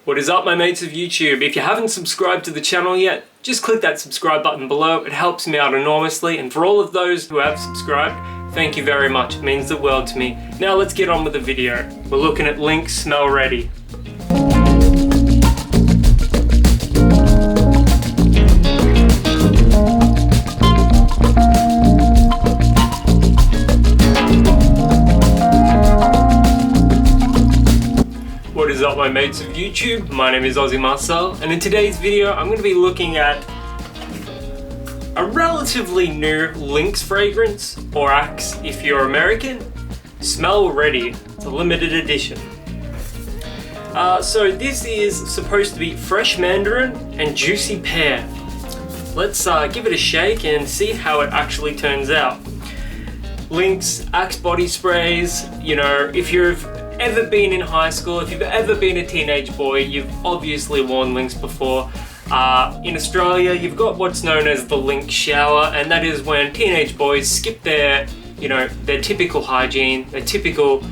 What is up, my mates of YouTube? If you haven't subscribed to the channel yet, just click that subscribe button below. It helps me out enormously, and for all of those who have subscribed, thank you very much. It means the world to me. Now let's get on with the video. We're looking at Lynx Smell Ready. What is up, my mates of YouTube? My name is Aussie Marcel, and in today's video I'm going to be looking at a relatively new Lynx fragrance, or Axe if you're American. Smell Ready. It's a limited edition. So this is supposed to be fresh mandarin and juicy pear. Let's give it a shake and see how it actually turns out. Lynx, Axe body sprays, you know, if you've ever been in high school, if you've ever been a teenage boy, you've obviously worn Lynx before. In Australia, you've got what's known as the Lynx shower, and that is when teenage boys skip their, their typical hygiene, their typical,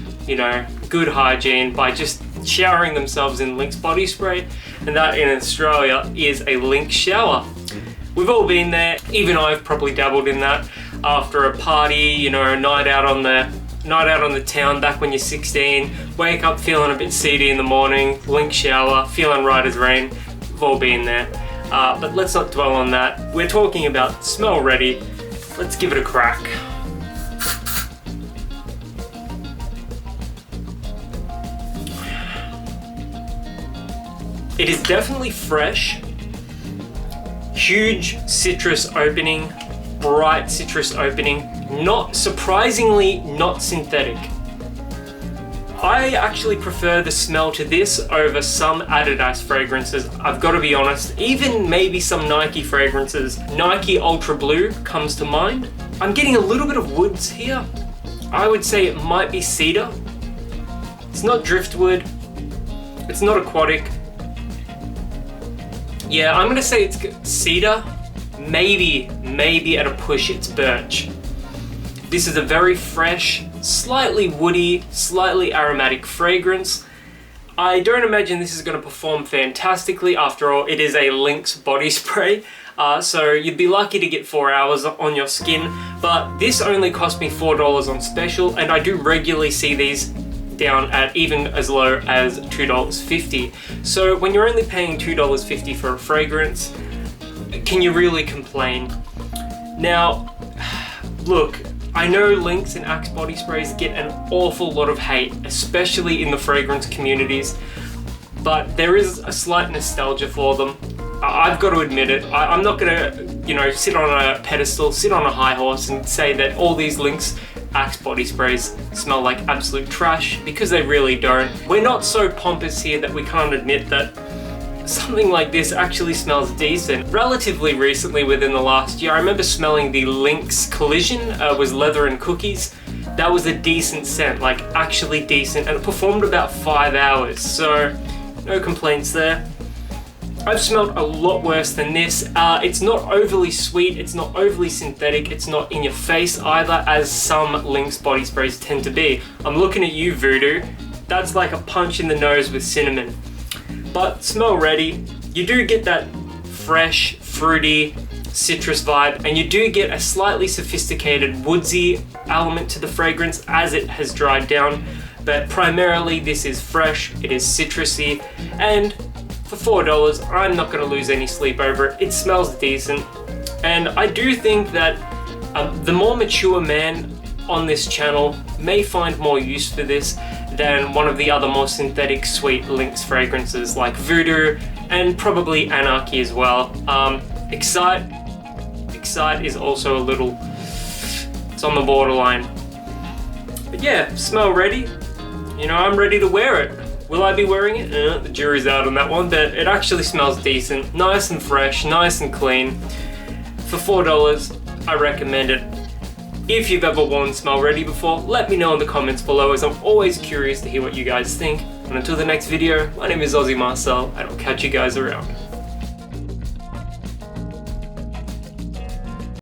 good hygiene by just showering themselves in Lynx body spray, and that in Australia is a Lynx shower. We've all been there. Even I've probably dabbled in that after a party, a night out on the town back when you're 16, wake up feeling a bit seedy in the morning, Lynx shower, feeling right as rain. We've all been there. But let's not dwell on that. We're talking about Smell Ready. Let's give it a crack. It is definitely fresh. Huge citrus opening, bright citrus opening. Not surprisingly, not synthetic. I actually prefer the smell to this over some Adidas fragrances, I've got to be honest. Even maybe some Nike fragrances. Nike Ultra Blue comes to mind. I'm getting a little bit of woods here. I would say it might be cedar. It's not driftwood. It's not aquatic. Yeah, I'm gonna say it's cedar. Maybe at a push it's birch. This is a very fresh, slightly woody, slightly aromatic fragrance. I don't imagine this is going to perform fantastically. After all, it is a Lynx body spray, so you'd be lucky to get 4 hours on your skin, but this only cost me $4 on special, and I do regularly see these down at even as low as $2.50. So when you're only paying $2.50 for a fragrance, can you really complain? Now, look, I know Lynx and Axe body sprays get an awful lot of hate, especially in the fragrance communities, but there is a slight nostalgia for them. I've got to admit it. I'm not gonna, sit on a pedestal, sit on a high horse and say that all these Lynx Axe body sprays smell like absolute trash, because they really don't. We're not so pompous here that we can't admit that something like this actually smells decent. Relatively recently, within the last year, I remember smelling the Lynx Collision, was leather and cookies. That was a decent scent, like actually decent, and it performed about 5 hours, so no complaints there. I've smelled a lot worse than this. It's not overly sweet, it's not overly synthetic, it's not in your face either, as some Lynx body sprays tend to be. I'm looking at you, Voodoo. That's like a punch in the nose with cinnamon. But Smell Ready, you do get that fresh, fruity, citrus vibe, and you do get a slightly sophisticated woodsy element to the fragrance as it has dried down, but primarily this is fresh, it is citrusy, and for $4, I'm not going to lose any sleep over it. It smells decent, and I do think that the more mature man on this channel may find more use for this than one of the other more synthetic sweet Lynx fragrances like Voodoo and probably Anarchy as well. Excite is also a little, it's on the borderline. But yeah, Smell Ready. I'm ready to wear it. Will I be wearing it? The jury's out on that one, but it actually smells decent. Nice and fresh, nice and clean. For $4, I recommend it. If you've ever worn Smell Ready before, let me know in the comments below, as I'm always curious to hear what you guys think. And until the next video, my name is Aussie Marcel, and I'll catch you guys around.